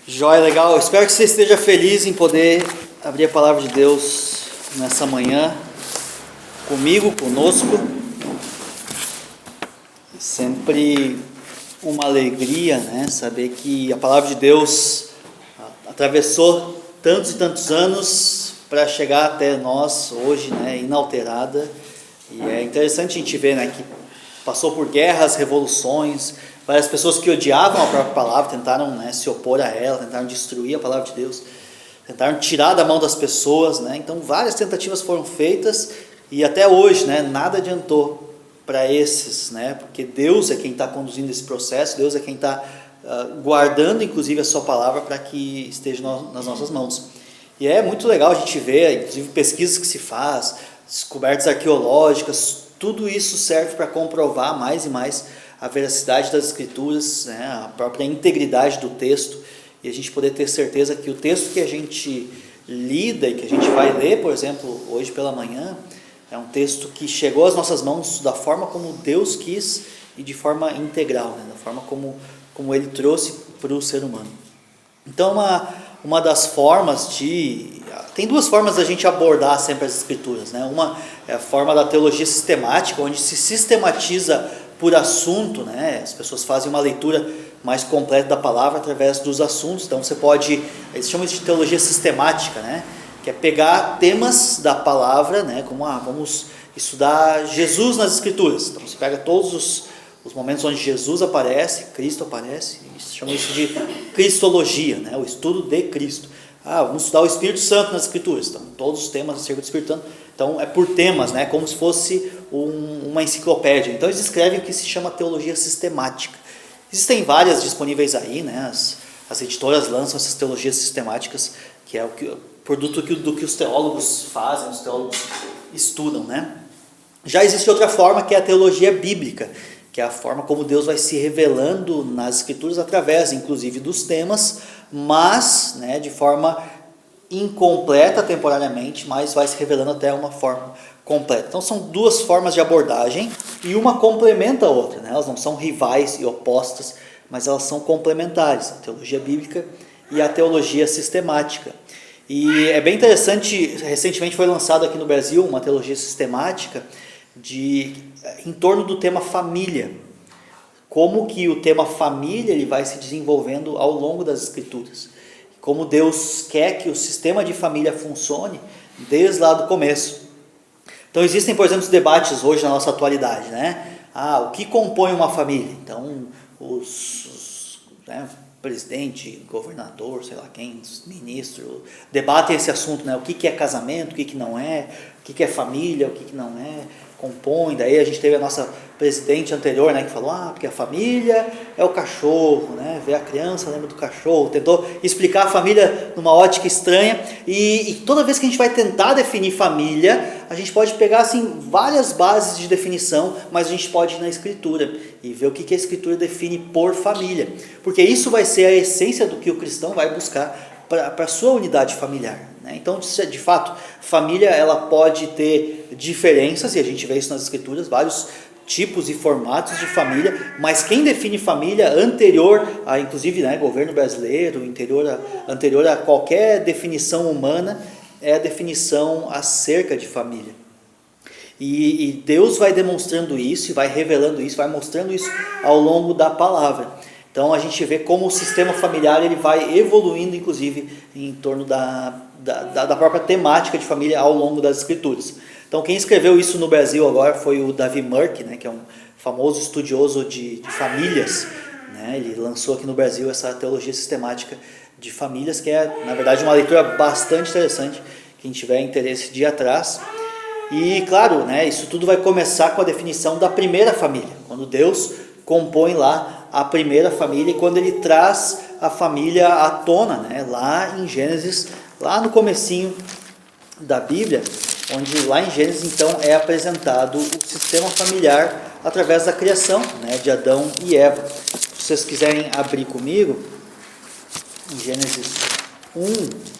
Joia, legal. Espero que você esteja feliz em poder abrir a palavra de Deus nessa manhã, comigo, conosco. Sempre uma alegria, né? Saber que a palavra de Deus atravessou tantos e tantos anos para chegar até nós hoje, né? Inalterada. E é interessante a gente ver, né? Que passou por guerras, revoluções, várias pessoas que odiavam a própria palavra, tentaram, né, se opor a ela, tentaram destruir a palavra de Deus, tentaram tirar da mão das pessoas, né? Então várias tentativas foram feitas e até hoje, né, nada adiantou para esses, né? Porque Deus é quem está conduzindo esse processo, Deus é quem está guardando inclusive a sua palavra para que esteja nas nossas mãos. E é muito legal a gente ver, inclusive pesquisas que se faz, descobertas arqueológicas, tudo isso serve para comprovar mais e mais a veracidade das escrituras, né, a própria integridade do texto, e a gente poder ter certeza que o texto que a gente lida e que a gente vai ler, por exemplo, hoje pela manhã, é um texto que chegou às nossas mãos da forma como Deus quis e de forma integral, né, da forma como Ele trouxe para o ser humano. Então, uma das formas tem duas formas da gente abordar sempre as escrituras, né? Uma é a forma da teologia sistemática, onde se sistematiza por assunto, né? As pessoas fazem uma leitura mais completa da palavra através dos assuntos. Então eles chamam isso de teologia sistemática, né? Que é pegar temas da palavra, né? Como vamos estudar Jesus nas escrituras. Então você pega todos os momentos onde Jesus aparece, Cristo aparece, e chama isso de cristologia, né? O estudo de Cristo. Vamos estudar o Espírito Santo nas Escrituras. Então, todos os temas acerca do Espírito Santo. Então, é por temas, né? Como se fosse uma enciclopédia. Então, eles escrevem o que se chama teologia sistemática. Existem várias disponíveis aí, né? As editoras lançam essas teologias sistemáticas, que é o produto do que os teólogos fazem, os teólogos estudam, né? Já existe outra forma, que é a teologia bíblica, que é a forma como Deus vai se revelando nas Escrituras através, inclusive, dos temas, mas, né, de forma incompleta temporariamente, mas vai se revelando até uma forma completa. Então são duas formas de abordagem e uma complementa a outra, né? Elas não são rivais e opostas, mas elas são complementares, a teologia bíblica e a teologia sistemática. E é bem interessante, recentemente foi lançado aqui no Brasil uma teologia sistemática em torno do tema família. Como que o tema família ele vai se desenvolvendo ao longo das Escrituras. Como Deus quer que o sistema de família funcione desde lá do começo. Então existem, por exemplo, os debates hoje na nossa atualidade, né? O que compõe uma família? Então, presidente, governador, sei lá quem, ministro, debatem esse assunto, né? O que é casamento, o que não é, o que é família, o que não é, compõe. Daí a gente teve a nossa presidente anterior, né, que falou, porque a família é o cachorro, né? Vê a criança, lembra do cachorro, tentou explicar a família numa ótica estranha, e toda vez que a gente vai tentar definir família, a gente pode pegar assim várias bases de definição, mas a gente pode ir na Escritura e ver o que a Escritura define por família, porque isso vai ser a essência do que o cristão vai buscar para a sua unidade familiar, né? Então, de fato, família ela pode ter diferenças, e a gente vê isso nas Escrituras, vários tipos e formatos de família, mas quem define família anterior a, inclusive, né, governo brasileiro, anterior a qualquer definição humana, é a definição acerca de família. E Deus vai demonstrando isso, vai revelando isso, vai mostrando isso ao longo da palavra. Então a gente vê como o sistema familiar ele vai evoluindo, inclusive, em torno da própria temática de família ao longo das Escrituras. Então quem escreveu isso no Brasil agora foi o Davi Murk, né, que é um famoso estudioso de famílias, né? Ele lançou aqui no Brasil essa teologia sistemática de famílias, que é, na verdade, uma leitura bastante interessante, quem tiver interesse de ir atrás. E claro, né, isso tudo vai começar com a definição da primeira família, quando Deus compõe lá a primeira família, e quando ele traz a família à tona, né, lá em Gênesis, lá no comecinho da Bíblia, onde lá em Gênesis então é apresentado o sistema familiar através da criação, né, de Adão e Eva. Se vocês quiserem abrir comigo em Gênesis 1,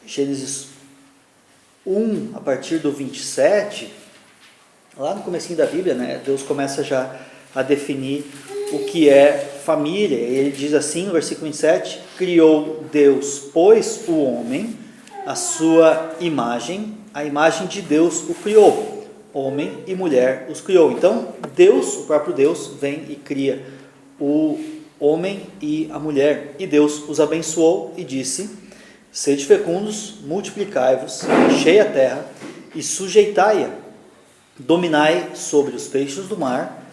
Gênesis 1, a partir do 27, lá no comecinho da Bíblia, né, Deus começa já a definir o que é família. Ele diz assim no versículo 27, criou Deus, pois o homem, a sua imagem, a imagem de Deus o criou, homem e mulher os criou. Então Deus, o próprio Deus, vem e cria o homem e a mulher, e Deus os abençoou e disse: sede fecundos, multiplicai-vos, enchei a terra e sujeitai-a, dominai sobre os peixes do mar,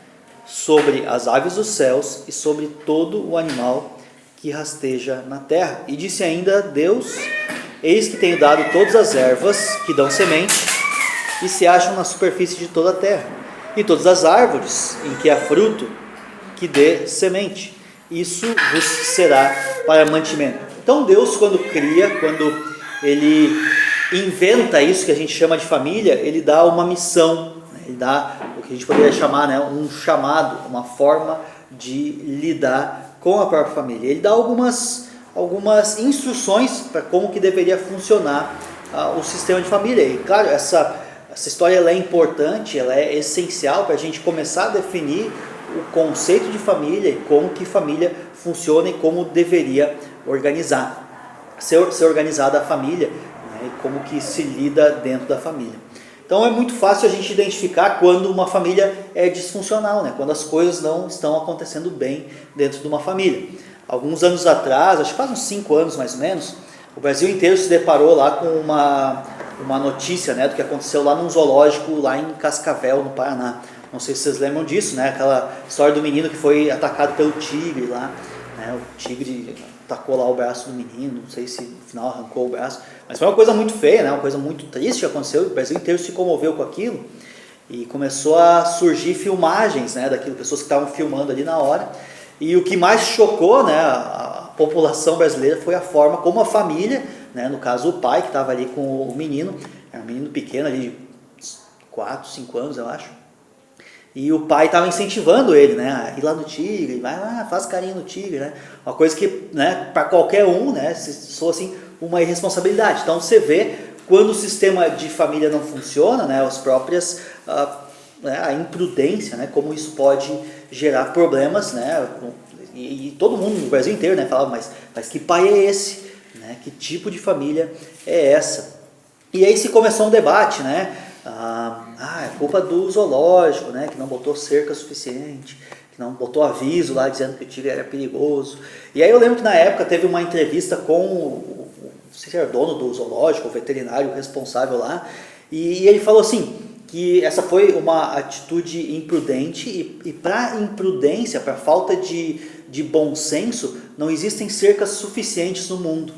sobre as aves dos céus e sobre todo o animal que rasteja na terra. E disse ainda Deus: eis que tenho dado todas as ervas que dão semente e se acham na superfície de toda a terra, e todas as árvores em que há fruto que dê semente, isso vos será para mantimento. Então Deus, quando cria, quando Ele inventa isso que a gente chama de família, Ele dá uma missão, Ele dá o que a gente poderia chamar, né, um chamado, uma forma de lidar com a própria família. Ele dá algumas instruções para como que deveria funcionar o sistema de família. E claro, essa história ela é importante, ela é essencial para a gente começar a definir o conceito de família e como que família funciona e como deveria ser organizada a família, né, e como que se lida dentro da família. Então é muito fácil a gente identificar quando uma família é disfuncional, né, quando as coisas não estão acontecendo bem dentro de uma família. Alguns anos atrás, acho que faz uns 5 anos mais ou menos, o Brasil inteiro se deparou lá com uma notícia, né, do que aconteceu lá num zoológico lá em Cascavel, no Paraná. Não sei se vocês lembram disso, né, aquela história do menino que foi atacado pelo tigre lá, né, o tigre atacou lá o braço do menino, não sei se no final arrancou o braço, mas foi uma coisa muito feia, né, uma coisa muito triste que aconteceu, o Brasil inteiro se comoveu com aquilo, e começou a surgir filmagens, né, daquilo, pessoas que estavam filmando ali na hora, e o que mais chocou, né, a população brasileira foi a forma como a família, né, no caso o pai que estava ali com o menino, era um menino pequeno ali de 4, 5 anos eu acho, e o pai estava incentivando ele, né, a ir lá no tigre, vai lá, faz carinho no tigre, né, uma coisa que, né, para qualquer um, né, se soa assim uma irresponsabilidade. Então você vê quando o sistema de família não funciona, né, as próprias a imprudência, né, como isso pode gerar problemas, né, e todo mundo no Brasil inteiro, né, falava, mas que pai é esse, né, que tipo de família é essa? E aí se começou um debate, né, é culpa do zoológico, né, que não botou cerca suficiente, que não botou aviso lá dizendo que o tigre era perigoso. E aí eu lembro que na época teve uma entrevista com não sei se era dono do zoológico, o veterinário responsável lá, e ele falou assim, que essa foi uma atitude imprudente e para imprudência, para falta de bom senso, não existem cercas suficientes no mundo.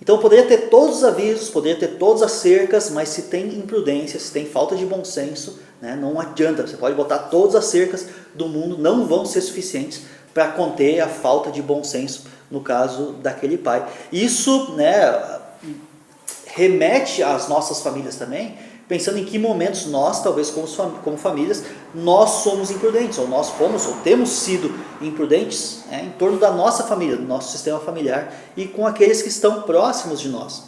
Então poderia ter todos os avisos, poderia ter todas as cercas, mas se tem imprudência, se tem falta de bom senso, né, não adianta, você pode botar todas as cercas do mundo, não vão ser suficientes para conter a falta de bom senso no caso daquele pai. Isso, né, remete às nossas famílias também, pensando em que momentos nós, talvez como famílias, nós somos imprudentes, ou nós fomos, ou temos sido imprudentes, né, em torno da nossa família, do nosso sistema familiar, e com aqueles que estão próximos de nós.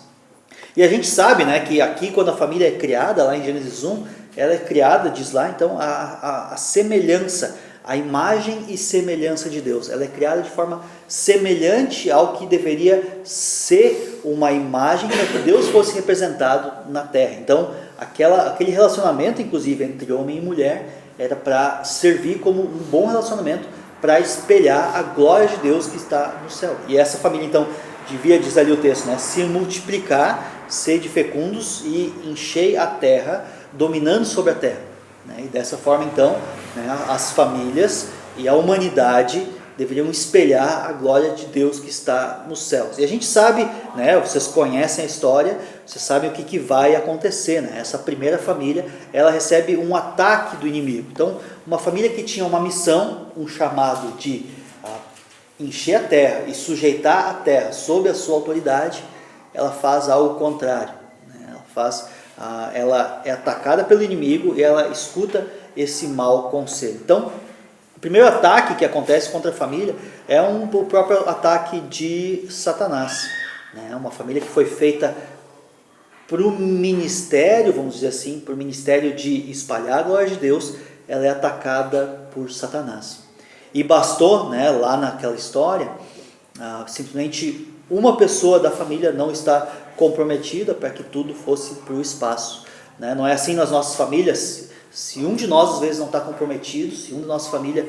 E a gente sabe, né, que aqui quando a família é criada, lá em Gênesis 1, ela é criada, diz lá, então, a semelhança, a imagem e semelhança de Deus. Ela é criada de forma semelhante ao que deveria ser uma imagem para que Deus fosse representado na terra. Então, aquele relacionamento, inclusive, entre homem e mulher, era para servir como um bom relacionamento para espelhar a glória de Deus que está no céu. E essa família, então, devia, diz ali o texto, né, se multiplicar, sede fecundos e enchei a terra, dominando sobre a terra. E dessa forma, então, né, as famílias e a humanidade deveriam espelhar a glória de Deus que está nos céus. E a gente sabe, né, vocês conhecem a história, vocês sabem o que vai acontecer. Né? Essa primeira família, ela recebe um ataque do inimigo. Então, uma família que tinha uma missão, um chamado de encher a terra e sujeitar a terra sob a sua autoridade, ela faz algo contrário. Né? Ela é atacada pelo inimigo e ela escuta esse mau conselho. Então, o primeiro ataque que acontece contra a família é o próprio ataque de Satanás. né? Uma família que foi feita para o ministério, vamos dizer assim, para o ministério de espalhar a glória de Deus, ela é atacada por Satanás. E bastou, né, lá naquela história, simplesmente uma pessoa da família não estar comprometida para que tudo fosse para o espaço, né? Não é assim nas nossas famílias. Se um de nós às vezes não está comprometido, se um da nossa família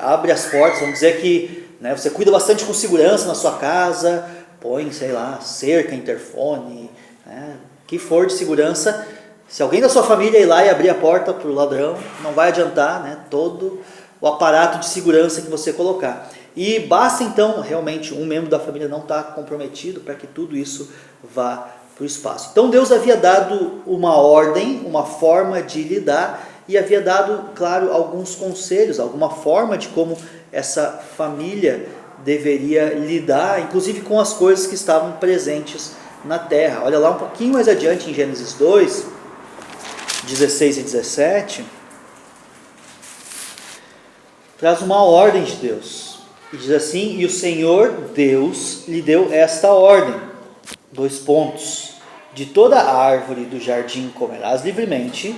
abre as portas, vamos dizer que, né, você cuida bastante com segurança na sua casa, põe, sei lá, cerca, interfone, né, que for de segurança. Se alguém da sua família ir lá e abrir a porta para o ladrão, não vai adiantar, né, todo o aparato de segurança que você colocar. E basta então realmente um membro da família não estar comprometido para que tudo isso vá para o espaço. Então Deus havia dado uma ordem, uma forma de lidar, e havia dado, claro, alguns conselhos, alguma forma de como essa família deveria lidar, inclusive com as coisas que estavam presentes na terra. Olha lá um pouquinho mais adiante em Gênesis 2, 16 e 17, traz uma ordem de Deus. E diz assim: e o Senhor Deus lhe deu esta ordem. 2 pontos. De toda árvore do jardim comerás livremente,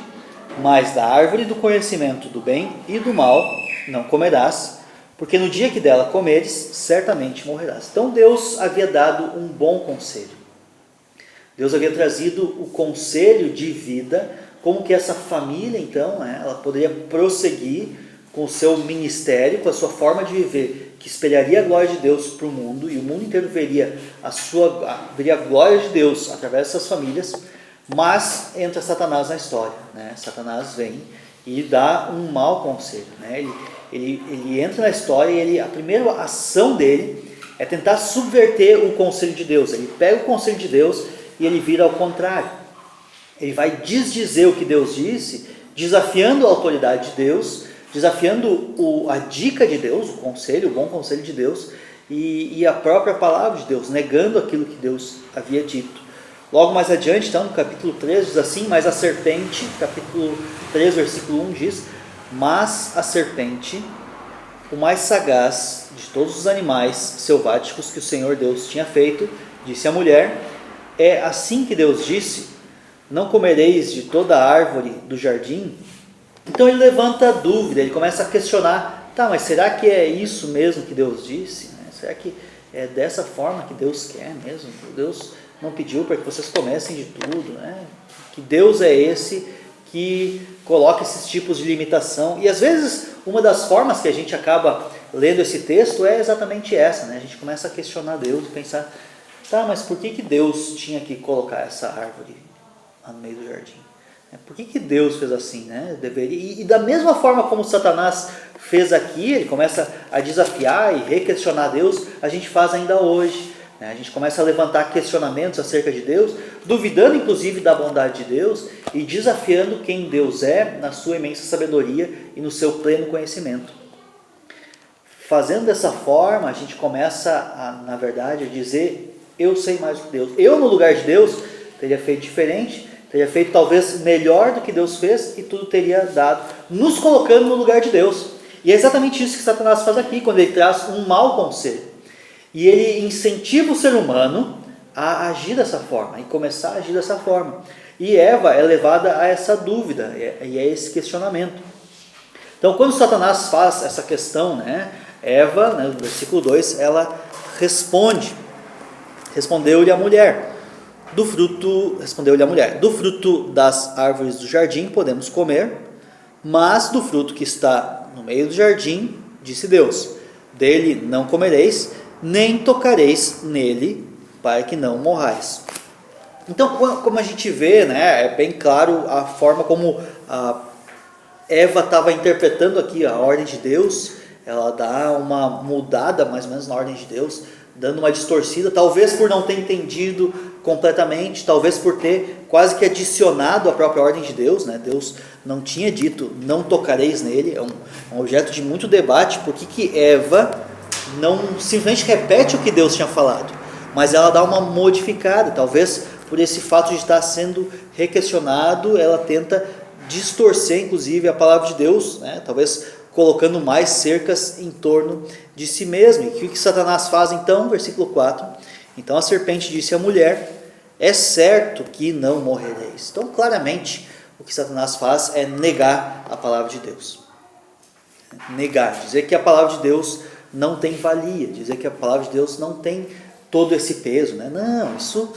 mas da árvore do conhecimento do bem e do mal não comerás, porque no dia que dela comeres, certamente morrerás. Então Deus havia dado um bom conselho. Deus havia trazido o conselho de vida, como que essa família, então, ela poderia prosseguir com o seu ministério, com a sua forma de viver, que espelharia a glória de Deus para o mundo, e o mundo inteiro veria a glória de Deus através dessas famílias. Mas entra Satanás na história, né? Satanás vem e dá um mau conselho, né? Ele entra na história e a primeira ação dele é tentar subverter o conselho de Deus. Ele pega o conselho de Deus e ele vira ao contrário. Ele vai desdizer o que Deus disse, desafiando a autoridade de Deus, desafiando a dica de Deus, o conselho, o bom conselho de Deus, e a própria palavra de Deus, negando aquilo que Deus havia dito. Logo mais adiante, então, no capítulo 3, diz assim: mas a serpente, capítulo 3, versículo 1 diz: mas a serpente, o mais sagaz de todos os animais selváticos que o Senhor Deus tinha feito, disse à mulher: é assim que Deus disse, não comereis de toda a árvore do jardim? Então ele levanta a dúvida, ele começa a questionar: tá, mas será que é isso mesmo que Deus disse? Será que é dessa forma que Deus quer mesmo? Deus não pediu para que vocês comessem de tudo, né? Que Deus é esse que coloca esses tipos de limitação? E às vezes uma das formas que a gente acaba lendo esse texto é exatamente essa, né? A gente começa a questionar Deus e pensar: tá, mas por que Deus tinha que colocar essa árvore lá no meio do jardim? Por que Deus fez assim, né? Deveria. E da mesma forma como Satanás fez aqui, ele começa a desafiar e requestionar Deus, a gente faz ainda hoje, né? A gente começa a levantar questionamentos acerca de Deus, duvidando inclusive da bondade de Deus e desafiando quem Deus é na sua imensa sabedoria e no seu pleno conhecimento. Fazendo dessa forma, a gente começa, na verdade, a dizer: eu sei mais do que Deus. Eu, no lugar de Deus, teria feito diferente, teria feito talvez melhor do que Deus fez, e tudo teria dado, nos colocando no lugar de Deus. E é exatamente isso que Satanás faz aqui, quando ele traz um mau conselho. E ele incentiva o ser humano a agir dessa forma, e começar a agir dessa forma. E Eva é levada a essa dúvida, e a esse questionamento. Então, quando Satanás faz essa questão, né, Eva, no versículo 2, ela respondeu-lhe a mulher: do fruto das árvores do jardim podemos comer, mas do fruto que está no meio do jardim, disse Deus: dele não comereis, nem tocareis nele, para que não morrais. Então, como a gente vê, né, é bem claro a forma como Eva estava interpretando aqui a ordem de Deus. Ela dá uma mudada mais ou menos na ordem de Deus, dando uma distorcida, talvez por não ter entendido completamente, talvez por ter quase que adicionado a própria ordem de Deus, né? Deus não tinha dito: não tocareis nele. É um objeto de muito debate, por que Eva não simplesmente repete o que Deus tinha falado, mas ela dá uma modificada. Talvez por esse fato de estar sendo requestionado, ela tenta distorcer inclusive a palavra de Deus, né? Talvez colocando mais cercas em torno de si mesmo. E o que Satanás faz então? Versículo 4, Então a serpente disse à mulher: é certo que não morrereis. Então, claramente, o que Satanás faz é negar a palavra de Deus. Negar, dizer que a palavra de Deus não tem valia, dizer que a palavra de Deus não tem todo esse peso, né? Não, isso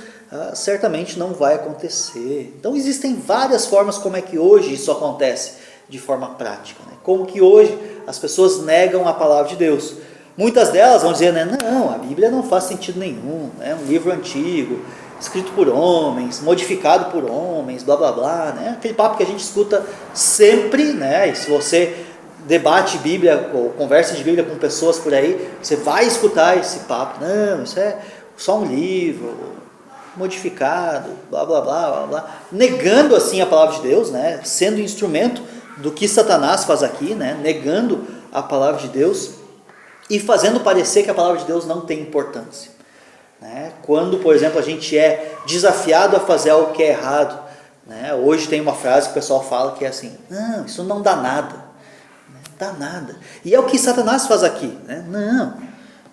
certamente não vai acontecer. Então existem várias formas como é que hoje isso acontece de forma prática, né? Como que hoje as pessoas negam a palavra de Deus. Muitas delas vão dizer, né, não, a Bíblia não faz sentido nenhum, é um livro antigo, escrito por homens, modificado por homens, blá blá blá, né? Aquele papo que a gente escuta sempre, né? E se você debate Bíblia ou conversa de Bíblia com pessoas por aí, você vai escutar esse papo. Não, isso é só um livro modificado, blá blá blá blá blá, negando assim a palavra de Deus, né? Sendo instrumento do que Satanás faz aqui, né? Negando a palavra de Deus e fazendo parecer que a palavra de Deus não tem importância, né? Quando, por exemplo, a gente é desafiado a fazer algo que é errado, né? Hoje tem uma frase que o pessoal fala que é assim: não, isso não dá nada. Dá nada. E é o que Satanás faz aqui, né? Não,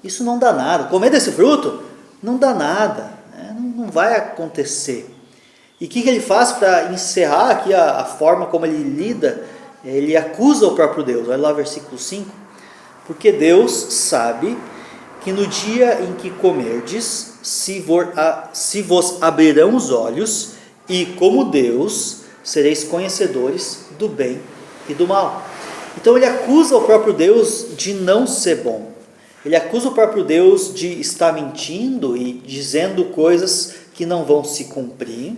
isso não dá nada. Comer desse fruto não dá nada, né? Não vai acontecer. E o que ele faz para encerrar aqui a forma como ele lida? Ele acusa o próprio Deus. Olha lá o versículo 5. Porque Deus sabe que no dia em que comerdes, se vos abrirão os olhos, e como Deus sereis conhecedores do bem e do mal. Então ele acusa o próprio Deus de não ser bom. Ele acusa o próprio Deus de estar mentindo e dizendo coisas que não vão se cumprir.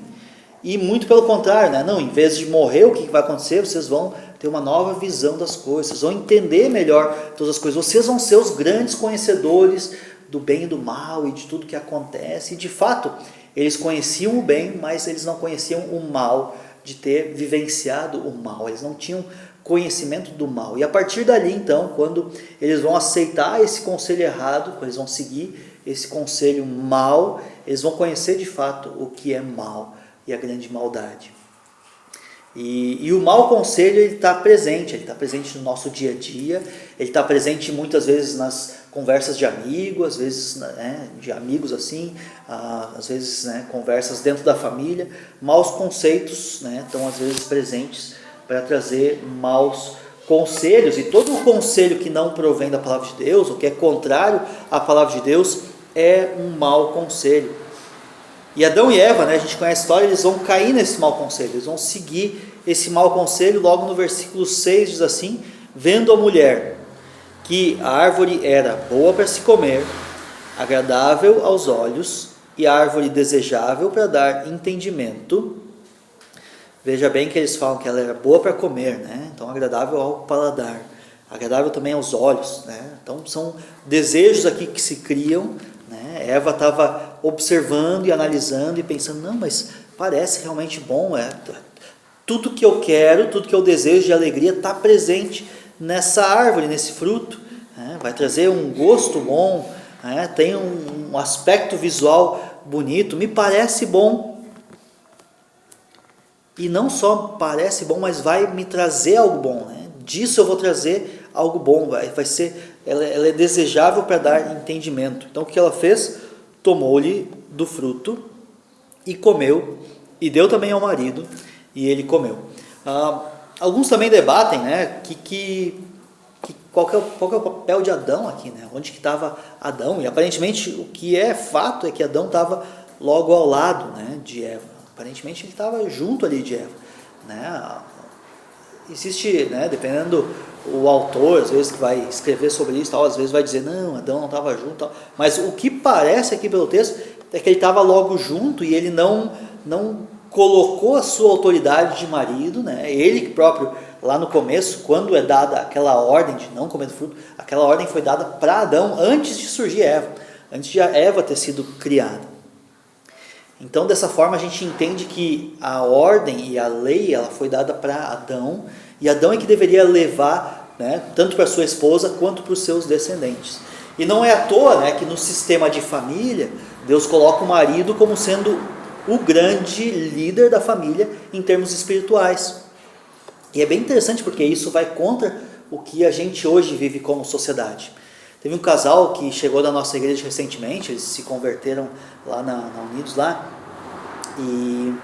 E muito pelo contrário, né? Não, em vez de morrer, o que vai acontecer? Vocês vão ter uma nova visão das coisas, vocês vão entender melhor todas as coisas. Vocês vão ser os grandes conhecedores do bem e do mal e de tudo que acontece. E de fato, eles conheciam o bem, mas eles não conheciam o mal, de ter vivenciado o mal. Eles não tinham conhecimento do mal. E a partir dali, então, quando eles vão aceitar esse conselho errado, quando eles vão seguir esse conselho mal, eles vão conhecer de fato o que é mal e a grande maldade. E o mau conselho, ele está presente no nosso dia a dia, ele está presente muitas vezes nas conversas de amigo, às vezes, né, de amigos assim, às vezes, né, conversas dentro da família. Maus conceitos, né, estão às vezes presentes para trazer maus conselhos, e todo o conselho que não provém da palavra de Deus, ou que é contrário à palavra de Deus, é um mau conselho. E Adão e Eva, né, a gente conhece a história, eles vão cair nesse mau conselho, eles vão seguir esse mau conselho. Logo no versículo 6 diz assim: vendo a mulher que a árvore era boa para se comer, agradável aos olhos, e árvore desejável para dar entendimento. Veja bem que eles falam que ela era boa para comer, né? Então agradável ao paladar, agradável também aos olhos, né? Então são desejos aqui que se criam, né? Eva estava observando e analisando e pensando: não, mas parece realmente bom, tudo que eu quero, tudo que eu desejo de alegria está presente nessa árvore, nesse fruto, né? Vai trazer um gosto bom, né? Tem um aspecto visual bonito, me parece bom. E não só parece bom, mas vai me trazer algo bom, né? Disso eu vou trazer algo bom, vai ser, ela é desejável para dar entendimento. Então o que ela fez? Tomou-lhe do fruto e comeu, e deu também ao marido, e ele comeu. Alguns também debatem, né, qual que é o papel de Adão aqui, né? Onde que estava Adão? E aparentemente o que é fato é que Adão estava logo ao lado, né, de Eva. Aparentemente ele estava junto ali de Eva, né? Existe, né, dependendo o autor, às vezes que vai escrever sobre isso, tal, às vezes vai dizer, não, Adão não estava junto, tal. Mas o que parece aqui pelo texto é que ele estava logo junto e ele não colocou a sua autoridade de marido, né? Ele próprio, lá no começo, quando é dada aquela ordem de não comer do fruto, aquela ordem foi dada para Adão antes de surgir Eva, antes de Eva ter sido criada. Então, dessa forma, a gente entende que a ordem e a lei, ela foi dada para Adão, e Adão é que deveria levar, né, tanto para sua esposa quanto para os seus descendentes. E não é à toa, né, que no sistema de família, Deus coloca o marido como sendo o grande líder da família em termos espirituais. E é bem interessante porque isso vai contra o que a gente hoje vive como sociedade. Teve um casal que chegou da nossa igreja recentemente, eles se converteram lá na Unidos lá, e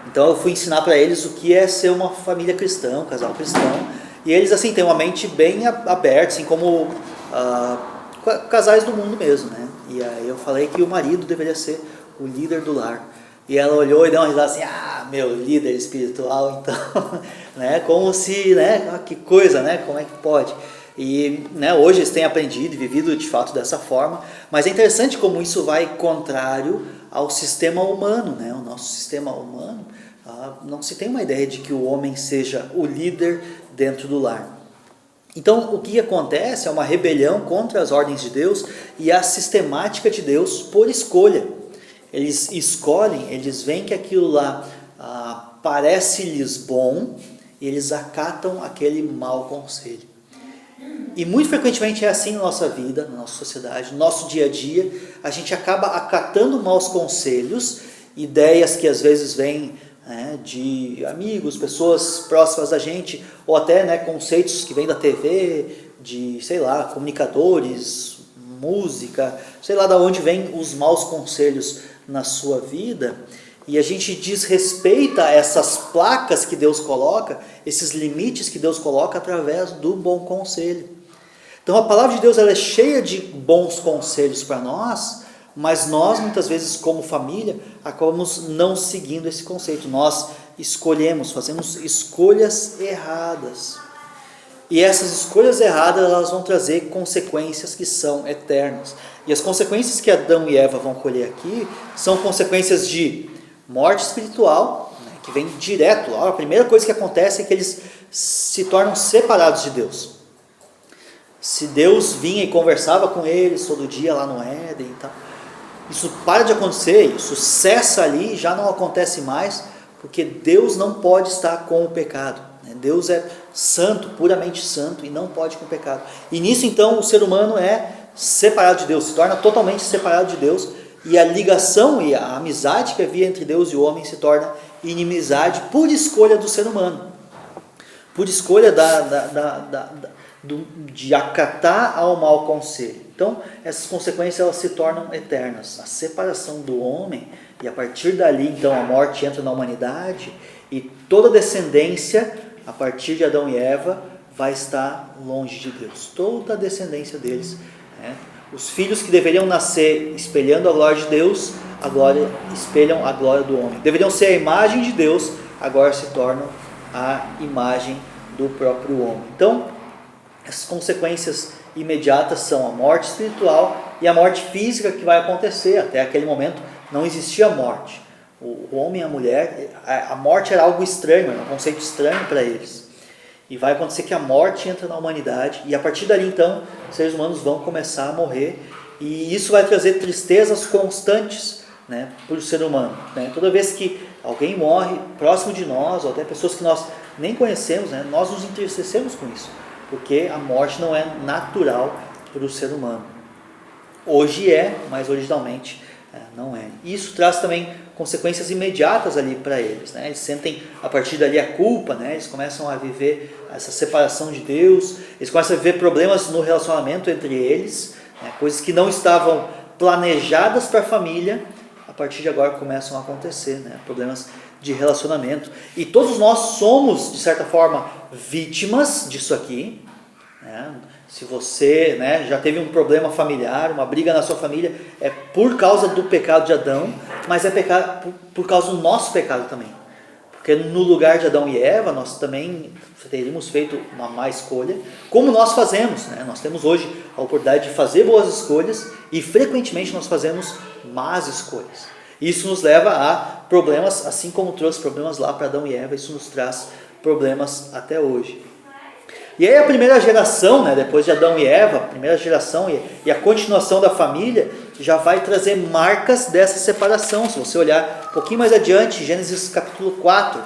então eu fui ensinar para eles o que é ser uma família cristã, um casal cristão, e eles assim têm uma mente bem aberta, assim como casais do mundo mesmo, né? E aí eu falei que o marido deveria ser o líder do lar. E ela olhou e deu uma risada assim, meu líder espiritual, então, né? Como se, né? Que coisa, né? Como é que pode? E, né, hoje eles têm aprendido e vivido de fato dessa forma, mas é interessante como isso vai contrário ao sistema humano, né? O nosso sistema humano, não se tem uma ideia de que o homem seja o líder dentro do lar. Então, o que acontece é uma rebelião contra as ordens de Deus e a sistemática de Deus por escolha. Eles escolhem, eles veem que aquilo lá parece-lhes bom e eles acatam aquele mau conselho. E muito frequentemente é assim na nossa vida, na nossa sociedade, no nosso dia a dia, a gente acaba acatando maus conselhos, ideias que às vezes vêm, né, de amigos, pessoas próximas da gente, ou até, né, conceitos que vêm da TV, de, sei lá, comunicadores, música, sei lá de onde vêm os maus conselhos na sua vida, e a gente desrespeita essas placas que Deus coloca, esses limites que Deus coloca através do bom conselho. Então a palavra de Deus ela é cheia de bons conselhos para nós, mas nós muitas vezes como família acabamos não seguindo esse conceito. Nós escolhemos, fazemos escolhas erradas. E essas escolhas erradas elas vão trazer consequências que são eternas. E as consequências que Adão e Eva vão colher aqui são consequências de morte espiritual, né, que vem direto. A primeira coisa que acontece é que eles se tornam separados de Deus. Se Deus vinha e conversava com eles todo dia lá no Éden e tal, isso para de acontecer, isso cessa ali, já não acontece mais, porque Deus não pode estar com o pecado. Deus é santo, puramente santo e não pode com o pecado. E nisso então o ser humano é separado de Deus, se torna totalmente separado de Deus, e a ligação e a amizade que havia entre Deus e o homem se torna inimizade por escolha do ser humano, por escolha de acatar ao mau conselho. Então essas consequências elas se tornam eternas, a separação do homem, e a partir dali então a morte entra na humanidade, e toda descendência a partir de Adão e Eva vai estar longe de Deus, toda a descendência deles, né? Os filhos que deveriam nascer espelhando a glória de Deus, espelham a glória do homem. Deveriam ser a imagem de Deus, agora se tornam a imagem do próprio homem. Então, as consequências imediatas são a morte espiritual e a morte física que vai acontecer. Até aquele momento não existia morte. O homem e a mulher, a morte era algo estranho, era um conceito estranho para eles. E vai acontecer que a morte entra na humanidade, e a partir dali então, os seres humanos vão começar a morrer, e isso vai trazer tristezas constantes, né, para o ser humano. Né? Toda vez que alguém morre próximo de nós, ou até pessoas que nós nem conhecemos, né, nós nos entristecemos com isso, porque a morte não é natural para o ser humano. Hoje é, mas originalmente não é. Isso traz também consequências imediatas ali para eles, né? Eles sentem a partir dali a culpa, né? Eles começam a viver essa separação de Deus, eles começam a viver problemas no relacionamento entre eles, né? Coisas que não estavam planejadas para a família, a partir de agora começam a acontecer, né? Problemas de relacionamento. E todos nós somos, de certa forma, vítimas disso aqui, né? Se você, né, já teve um problema familiar, uma briga na sua família, é por causa do pecado de Adão, mas é pecado por causa do nosso pecado também. Porque no lugar de Adão e Eva, nós também teríamos feito uma má escolha, como nós fazemos, né? Nós temos hoje a oportunidade de fazer boas escolhas e frequentemente nós fazemos más escolhas. Isso nos leva a problemas, assim como trouxe problemas lá para Adão e Eva, isso nos traz problemas até hoje. E aí a primeira geração, né, depois de Adão e Eva, a primeira geração e a continuação da família, já vai trazer marcas dessa separação. Se você olhar um pouquinho mais adiante, Gênesis capítulo 4.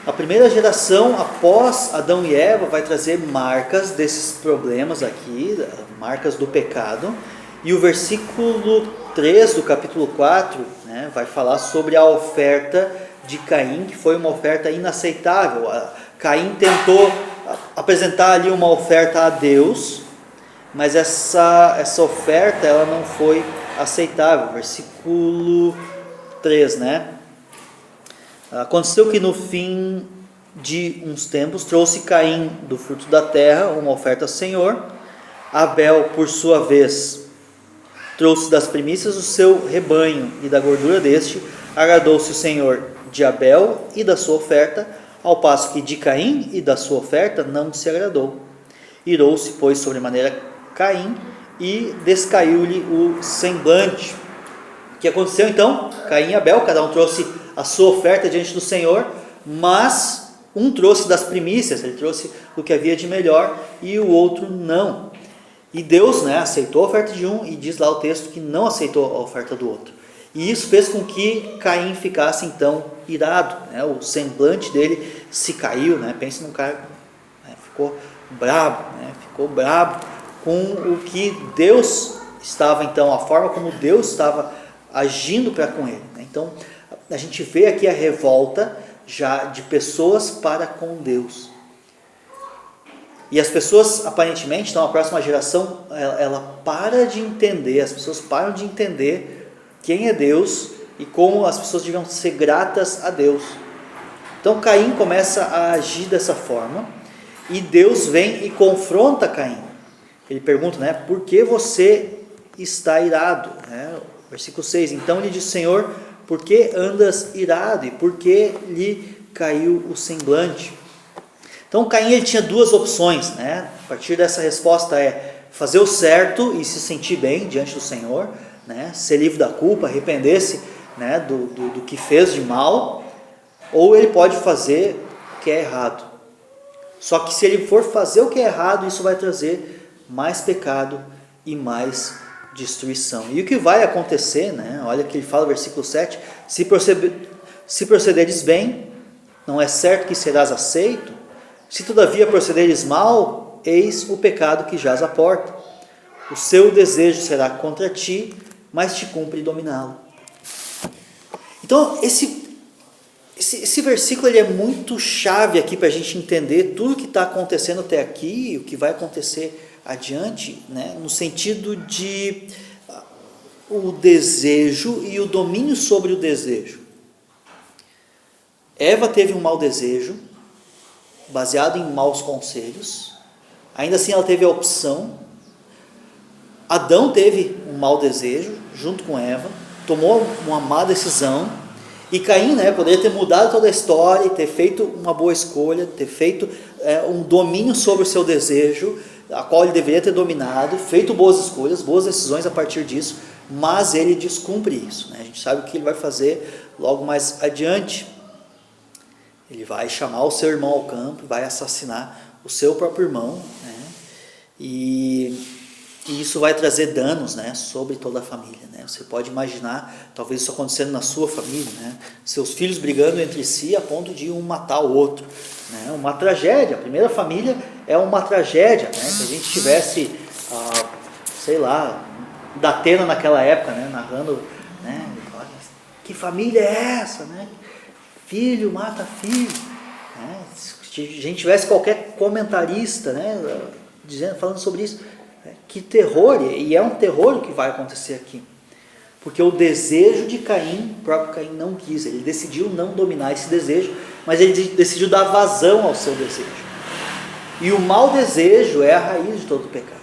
A primeira geração após Adão e Eva vai trazer marcas desses problemas aqui, marcas do pecado. E o versículo 3 do capítulo 4, né, vai falar sobre a oferta de Caim, que foi uma oferta inaceitável. Caim tentou apresentar ali uma oferta a Deus, mas essa oferta ela não foi aceitável. Versículo 3, né? Aconteceu que no fim de uns tempos trouxe Caim do fruto da terra uma oferta ao Senhor. Abel, por sua vez, trouxe das primícias o seu rebanho, e da gordura deste agradou-se o Senhor de Abel e da sua oferta, ao passo que de Caim e da sua oferta não se agradou. Irou-se, pois, sobremaneira Caim, e descaiu-lhe o semblante. O que aconteceu então? Caim e Abel, cada um trouxe a sua oferta diante do Senhor, mas um trouxe das primícias, ele trouxe do que havia de melhor, e o outro não. E Deus, né, aceitou a oferta de um, e diz lá o texto que não aceitou a oferta do outro. E isso fez com que Caim ficasse então irado, né? O semblante dele se caiu, né? Pensa num cara, né, ficou brabo, né? Ficou brabo com o que Deus estava então, a forma como Deus estava agindo para com ele, né? Então a gente vê aqui a revolta já de pessoas para com Deus. E as pessoas, aparentemente, então a próxima geração, ela para de entender, as pessoas param de entender quem é Deus e como as pessoas deviam ser gratas a Deus. Então Caim começa a agir dessa forma, e Deus vem e confronta Caim. Ele pergunta, né, por que você está irado? Né? Versículo 6, então lhe disse o Senhor, por que andas irado? E por que lhe caiu o semblante? Então Caim ele tinha duas opções, né? A partir dessa resposta fazer o certo e se sentir bem diante do Senhor, né? Ser livre da culpa, arrepender-se, né, do que fez de mal, ou ele pode fazer o que é errado. Só que se ele for fazer o que é errado, isso vai trazer mais pecado e mais destruição. E o que vai acontecer, né? Olha que ele fala no versículo 7, se procederes bem, não é certo que serás aceito. Se todavia procederes mal, eis o pecado que jaz à porta. O seu desejo será contra ti, mas te cumpre dominá-lo. Então, esse versículo ele é muito chave aqui para a gente entender tudo o que está acontecendo até aqui e o que vai acontecer adiante, né? No sentido de o desejo e o domínio sobre o desejo. Eva teve um mau desejo, baseado em maus conselhos, ainda assim ela teve a opção. Adão teve um mau desejo, junto com Eva, tomou uma má decisão, e Caim, né, poderia ter mudado toda a história, ter feito uma boa escolha, ter feito um domínio sobre o seu desejo, a qual ele deveria ter dominado, feito boas escolhas, boas decisões a partir disso, mas ele descumpre isso, né? A gente sabe o que ele vai fazer logo mais adiante. Ele vai chamar o seu irmão ao campo, vai assassinar o seu próprio irmão, né? E isso vai trazer danos, né, sobre toda a família, né? Você pode imaginar, talvez isso acontecendo na sua família, né? Seus filhos brigando entre si a ponto de um matar o outro, né? Uma tragédia. A primeira família é uma tragédia, né? Se a gente tivesse, sei lá, Datena naquela época, né, narrando, né, que família é essa, né? Filho mata filho, né? Se a gente tivesse qualquer comentarista, né, falando sobre isso, que terror, e é um terror o que vai acontecer aqui, porque o desejo de Caim, o próprio Caim não quis, ele decidiu não dominar esse desejo, mas ele decidiu dar vazão ao seu desejo, e o mau desejo é a raiz de todo pecado.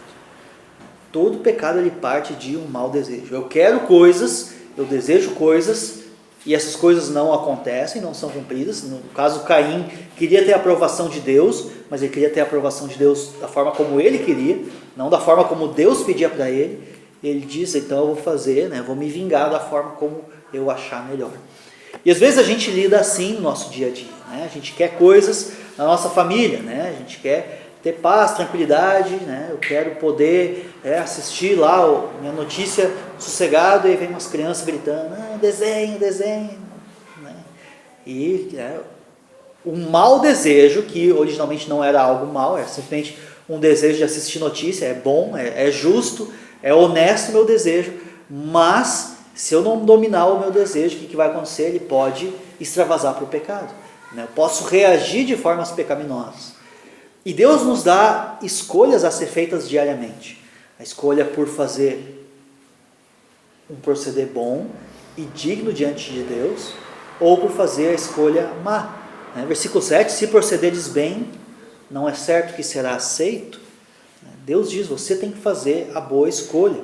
Todo pecado ele parte de um mau desejo. Eu quero coisas, eu desejo coisas, e essas coisas não acontecem, não são cumpridas. No caso, Caim queria ter a aprovação de Deus, mas ele queria ter a aprovação de Deus da forma como ele queria, não da forma como Deus pedia para ele. Ele diz, então eu vou fazer, né, vou me vingar da forma como eu achar melhor. E às vezes a gente lida assim no nosso dia a dia, né? A gente quer coisas na nossa família, né? A gente quer ter paz, tranquilidade, né? Eu quero poder assistir lá minha notícia sossegado, e aí vem umas crianças gritando, desenho, né? E um mau desejo, que originalmente não era algo mau, era simplesmente um desejo de assistir notícia, é bom, é justo, é honesto o meu desejo, mas se eu não dominar o meu desejo, o que vai acontecer? Ele pode extravasar para o pecado, né? Eu posso reagir de formas pecaminosas. E Deus nos dá escolhas a ser feitas diariamente. A escolha por fazer um proceder bom e digno diante de Deus, ou por fazer a escolha má. Versículo 7, se procederes bem, não é certo que será aceito. Deus diz, você tem que fazer a boa escolha.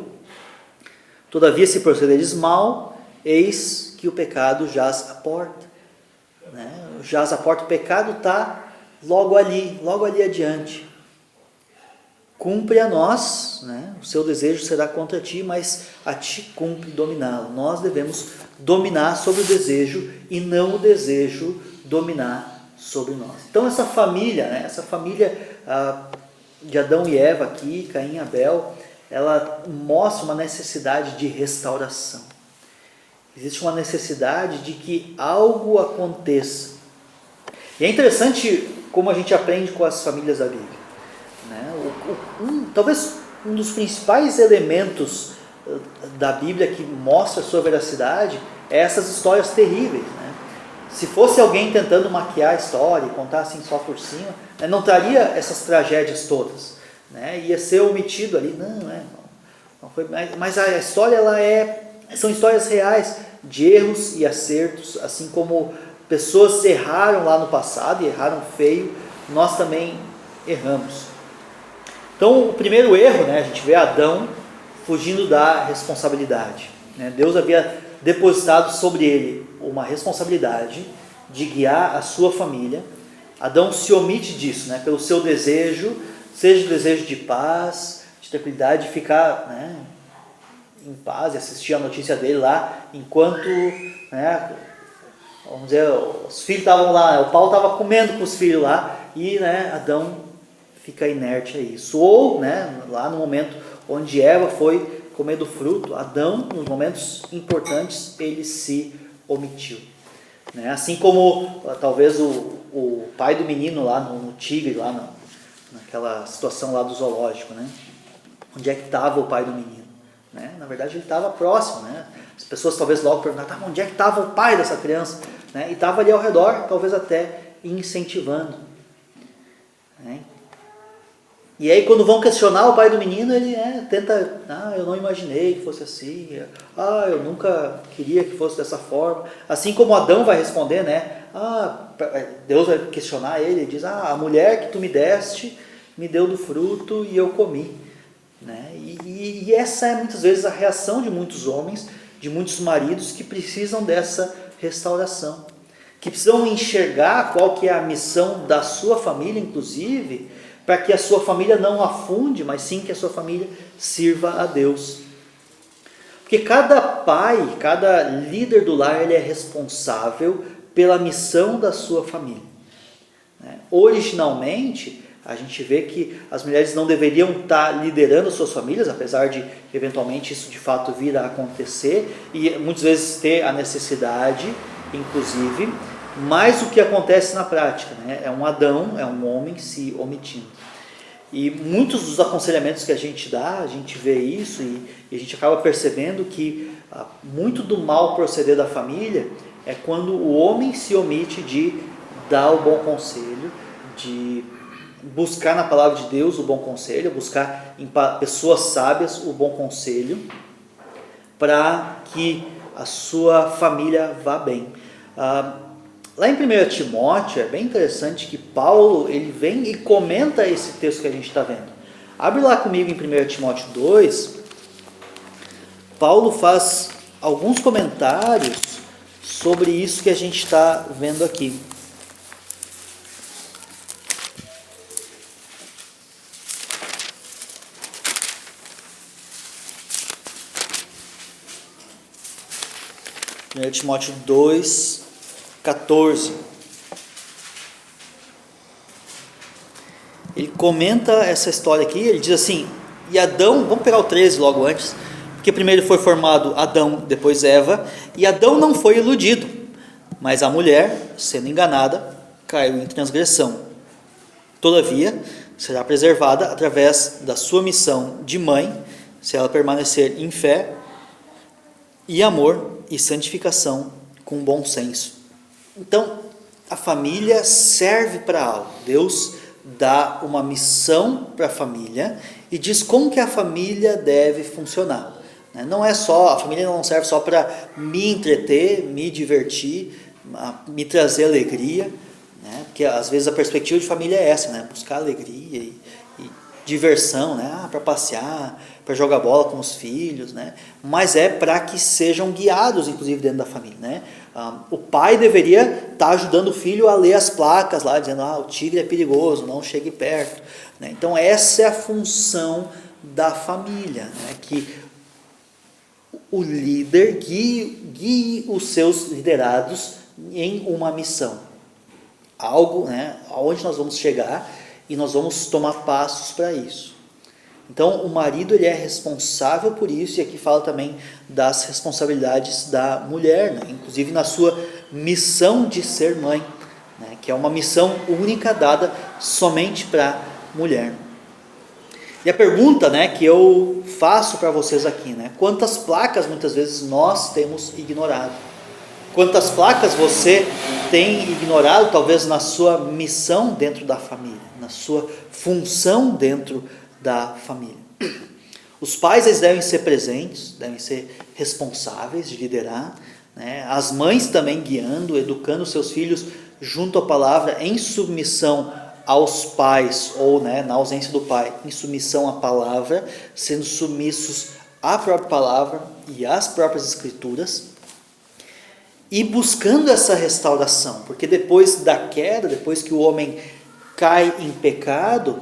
Todavia, se procederes mal, eis que o pecado jaz à porta. Jaz à porta, o pecado está logo ali adiante. Cumpre a nós, o seu desejo será contra ti, mas a ti cumpre dominá-lo. Nós devemos dominar sobre o desejo e não o desejo dominar sobre nós. Então essa família de Adão e Eva aqui, Caim e Abel, ela mostra uma necessidade de restauração. Existe uma necessidade de que algo aconteça. E é interessante como a gente aprende com as famílias da Bíblia. Talvez um dos principais elementos da Bíblia que mostra a sua veracidade é essas histórias terríveis. Se fosse alguém tentando maquiar a história e contar assim só por cima, não traria essas tragédias todas. Ia ser omitido ali. Não foi, mas a história são histórias reais de erros e acertos, assim como pessoas erraram lá no passado e erraram feio, nós também erramos. Então, o primeiro erro, a gente vê Adão fugindo da responsabilidade. Deus havia depositado sobre ele uma responsabilidade de guiar a sua família. Adão se omite disso, pelo seu desejo, seja o desejo de paz, de tranquilidade, de ficar em paz e assistir a notícia dele lá, enquanto, vamos dizer, os filhos estavam lá, o pau estava comendo com os filhos lá, e Adão fica inerte a isso. Ou, lá no momento onde Eva foi comer do fruto, Adão, nos momentos importantes, ele se omitiu. Assim como talvez o pai do menino lá no tigre, lá naquela situação lá do zoológico, onde é que estava o pai do menino? Na verdade ele estava próximo, as pessoas talvez logo perguntavam, onde é que estava o pai dessa criança? E estava ali ao redor, talvez até incentivando. E aí quando vão questionar o pai do menino, ele tenta, eu não imaginei que fosse assim, eu nunca queria que fosse dessa forma. Assim como Adão vai responder, Deus vai questionar ele, diz, a mulher que tu me deste, me deu do fruto e eu comi. E essa é muitas vezes a reação de muitos homens, de muitos maridos que precisam dessa restauração, que precisam enxergar qual que é a missão da sua família, inclusive, para que a sua família não afunde, mas sim que a sua família sirva a Deus. Porque cada pai, cada líder do lar, ele é responsável pela missão da sua família. Originalmente, a gente vê que as mulheres não deveriam estar liderando as suas famílias, apesar de eventualmente isso de fato vir a acontecer e muitas vezes ter a necessidade, inclusive, mas o que acontece na prática, é um Adão, é um homem se omitindo. E muitos dos aconselhamentos que a gente dá, a gente vê isso e a gente acaba percebendo que muito do mal proceder da família é quando o homem se omite de dar o bom conselho, de buscar na palavra de Deus o bom conselho, buscar em pessoas sábias o bom conselho, para que a sua família vá bem. Lá em 1 Timóteo, é bem interessante que Paulo ele vem e comenta esse texto que a gente está vendo. Abre lá comigo em 1 Timóteo 2, Paulo faz alguns comentários sobre isso que a gente está vendo aqui. Timóteo 2, 14. Ele comenta essa história aqui, ele diz assim, e Adão, vamos pegar o 13 logo antes, porque primeiro foi formado Adão, depois Eva, e Adão não foi iludido, mas a mulher, sendo enganada, caiu em transgressão. Todavia, será preservada através da sua missão de mãe, se ela permanecer em fé e amor e santificação com bom senso. Então, a família serve para algo. Deus dá uma missão para a família e diz como que a família deve funcionar. Não é só, a família não serve só para me entreter, me divertir, me trazer alegria, né? Porque às vezes a perspectiva de família é essa, né? Buscar alegria e diversão, né? Para passear, para jogar bola com os filhos, né? Mas é para que sejam guiados, inclusive, dentro da família, né? O pai deveria estar ajudando o filho a ler as placas lá, dizendo, o tigre é perigoso, não chegue perto, né? Então essa é a função da família, né? Que o líder guie os seus liderados em uma missão, algo, né, aonde nós vamos chegar e nós vamos tomar passos para isso. Então o marido ele é responsável por isso, e aqui fala também das responsabilidades da mulher, né, inclusive na sua missão de ser mãe, né, que é uma missão única dada somente para a mulher. E a pergunta, né, que eu faço para vocês aqui, né, quantas placas muitas vezes nós temos ignorado? Quantas placas você tem ignorado, talvez na sua missão dentro da família, na sua função dentro da família? Os pais eles devem ser presentes, devem ser responsáveis de liderar, né? As mães também guiando, educando seus filhos junto à palavra, em submissão aos pais, ou, né, na ausência do pai, em submissão à palavra, sendo submissos à própria palavra e às próprias escrituras, e buscando essa restauração, porque depois da queda, depois que o homem cai em pecado,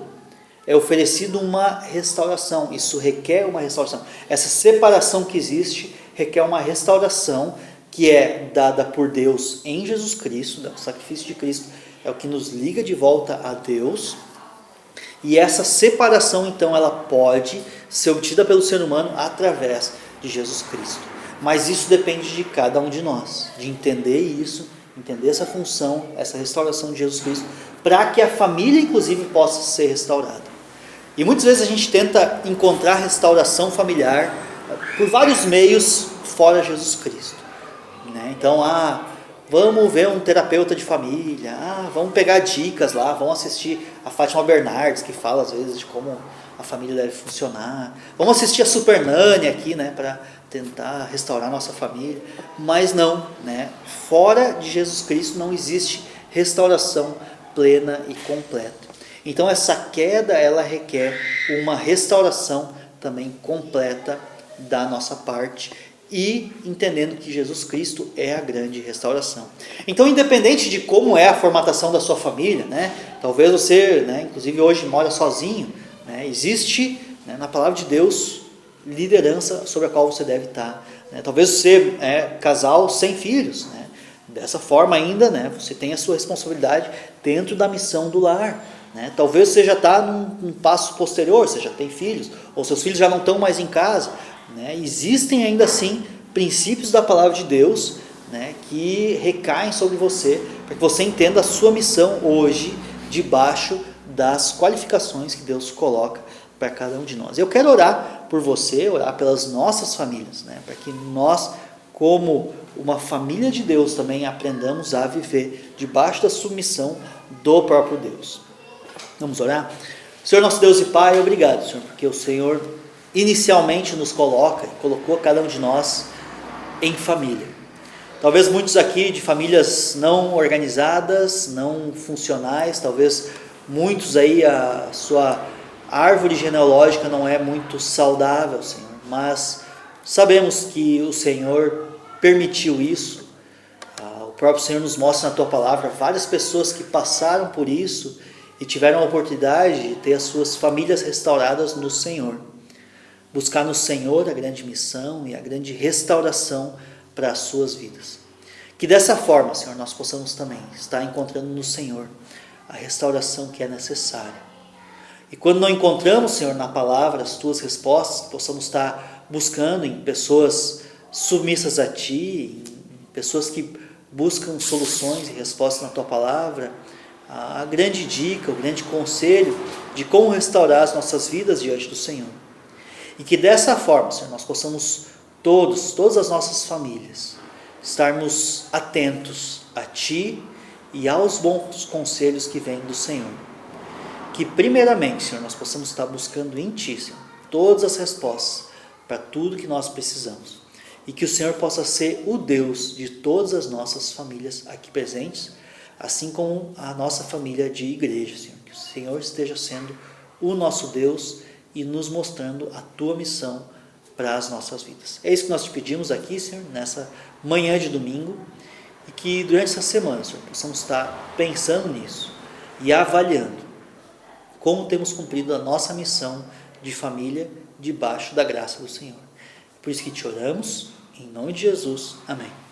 é oferecido uma restauração. Isso requer uma restauração. Essa separação que existe requer uma restauração que é dada por Deus em Jesus Cristo. O sacrifício de Cristo é o que nos liga de volta a Deus. E essa separação, então, ela pode ser obtida pelo ser humano através de Jesus Cristo. Mas isso depende de cada um de nós, de entender isso, entender essa função, essa restauração de Jesus Cristo, para que a família, inclusive, possa ser restaurada. E muitas vezes a gente tenta encontrar restauração familiar por vários meios fora Jesus Cristo, né? Então, vamos ver um terapeuta de família, vamos pegar dicas lá, vamos assistir a Fátima Bernardes, que fala às vezes de como a família deve funcionar, vamos assistir a Super Nanny aqui, né, para tentar restaurar nossa família. Mas não, né? Fora de Jesus Cristo não existe restauração plena e completa. Então essa queda, ela requer uma restauração também completa da nossa parte, e entendendo que Jesus Cristo é a grande restauração. Então, independente de como é a formatação da sua família, né, talvez você, né, inclusive hoje mora sozinho, né, existe, né, na palavra de Deus, liderança sobre a qual você deve estar, né? Talvez você é casal sem filhos, né? Dessa forma ainda, né, você tem a sua responsabilidade dentro da missão do lar, né? Talvez você já está num passo posterior, você já tem filhos, ou seus filhos já não estão mais em casa, né? Existem ainda assim princípios da palavra de Deus, né, que recaem sobre você, para que você entenda a sua missão hoje, debaixo das qualificações que Deus coloca para cada um de nós. Eu quero orar por você, orar pelas nossas famílias, né, para que nós, como uma família de Deus, também aprendamos a viver debaixo da submissão do próprio Deus. Vamos orar? Senhor nosso Deus e Pai, obrigado, Senhor, porque o Senhor inicialmente nos colocou cada um de nós em família. Talvez muitos aqui de famílias não organizadas, não funcionais, talvez muitos aí a sua árvore genealógica não é muito saudável, Senhor, mas sabemos que o Senhor permitiu isso. O próprio Senhor nos mostra na Tua Palavra várias pessoas que passaram por isso e tiveram a oportunidade de ter as suas famílias restauradas no Senhor. Buscar no Senhor a grande missão e a grande restauração para as suas vidas. Que dessa forma, Senhor, nós possamos também estar encontrando no Senhor a restauração que é necessária. E quando não encontramos, Senhor, na palavra as Tuas respostas, possamos estar buscando em pessoas submissas a Ti, em pessoas que buscam soluções e respostas na Tua palavra, a grande dica, o grande conselho de como restaurar as nossas vidas diante do Senhor. E que dessa forma, Senhor, nós possamos todas as nossas famílias, estarmos atentos a Ti e aos bons conselhos que vêm do Senhor. que primeiramente, Senhor, nós possamos estar buscando em Ti, Senhor, todas as respostas para tudo que nós precisamos. E que o Senhor possa ser o Deus de todas as nossas famílias aqui presentes, assim como a nossa família de igreja, Senhor. Que o Senhor esteja sendo o nosso Deus e nos mostrando a Tua missão para as nossas vidas. É isso que nós te pedimos aqui, Senhor, nessa manhã de domingo, e que durante essa semana, Senhor, possamos estar pensando nisso e avaliando como temos cumprido a nossa missão de família debaixo da graça do Senhor. Por isso que te oramos, em nome de Jesus. Amém.